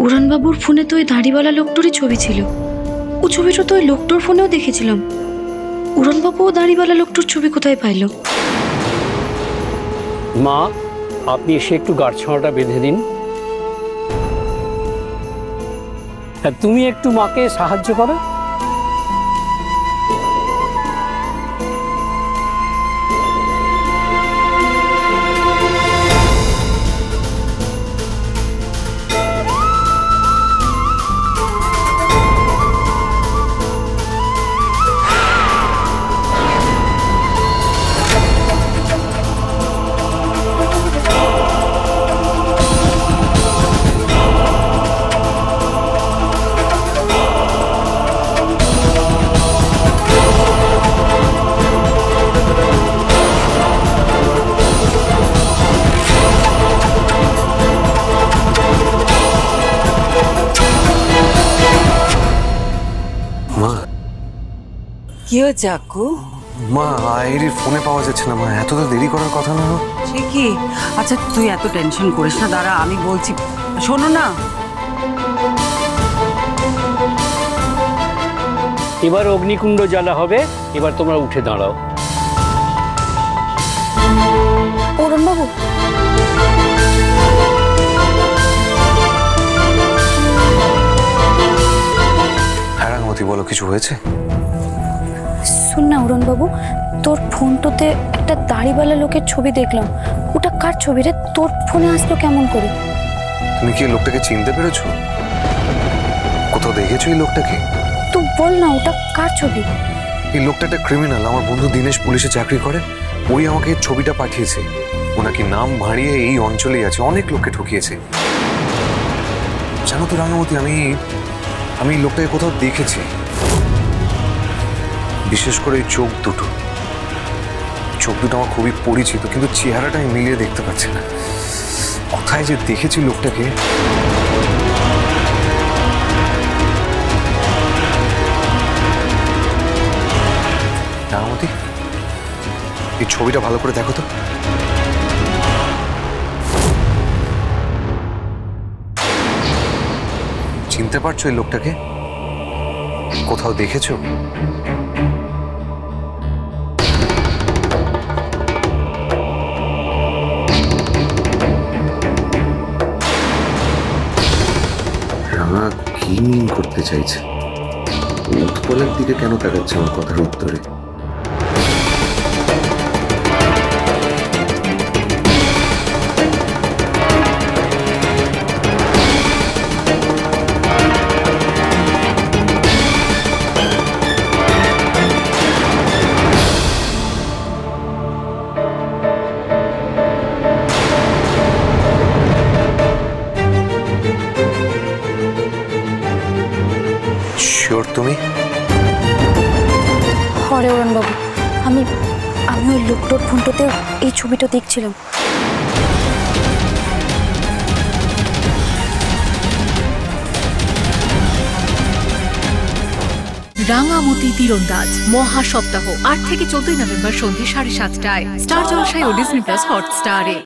উড়ানবাবুর ফোনে তো ওই দাড়িওয়ালা লোকটারই ছবি ছিল। ও ছবিটা তো ওই লোকটার ফোনেও দেখেছিলাম। উড়ানবাবু ও দাড়িওয়ালা লোকটার ছবি কোথায় পাইল? মা, আপনি এসে একটু গাঁটছড়াটা বেঁধে দিন। হ্যাঁ, তুমি একটু মাকে সাহায্য করো। কি হয়েছে আক্কু? মা, আয়ের ফোনে পাওয়া যাচ্ছে না। মা, এত তো দেরি করার কথা না। সে কি? আচ্ছা তুই এত টেনশন করিস না, দাঁড়া আমি বলছি। শোনো না, এবার অগ্নিকুণ্ড জ্বালা হবে। এবার তোমরা উঠে দাঁড়াও। অরুণবাবু, হ্যাঁ রাঙামতি, বলো কিছু হয়েছে? শুন না অরুণবাবু, তোর ফোনটাতে একটা দাড়িওয়ালা লোকের ছবি দেখলাম। ওটা কার ছবি রে? তোর ফোনে আসলো কেমন করে? তুমি কি এই লোকটাকে চিনতে পেরেছো? কোথাও দেখেছো এই লোকটাকে? তুই বল না, ওটা কার ছবি? এই লোকটা একটা ক্রিমিনাল। আমার বন্ধু দীনেশ পুলিশে চাকরি করে। ওই আমাকে এই ছবিটা পাঠিয়েছে। ও নাকি নাম ভাঁড়িয়ে এই অঞ্চলেই আছে, অনেক লোককে ঠকিয়েছে। জানো তো রাঙামতি, আমি এই লোকটাকে কোথাও দেখেছি। বিশেষ করে এই চোখ দুটো আমার খুবই পরিচিত, কিন্তু চেহারাটা আমি মিলিয়ে দেখতে পাচ্ছি না। কোথায় যে দেখেছি লোকটাকে। রাঙামতি, এই ছবিটা ভালো করে দেখো তো। চিনতে পারছো এই লোকটাকে? কোথাও দেখেছো? রাঙা কি করতে চাইছে? উৎপলের দিকে কেন তাকাচ্ছে আমার কথার উত্তরে? শিওর তুমি? হরে অরুণবাবু, আমি ওই লোকটার ফোনটাতে এই ছবিটা দেখছিলাম। রাঙামতি তীরন্দাজ মহা সপ্তাহ 8 থেকে 14 নভেম্বর সন্ধ্যে 7:30টায় স্টার জলসায় ও ডিজনি প্লাস হটস্টারে।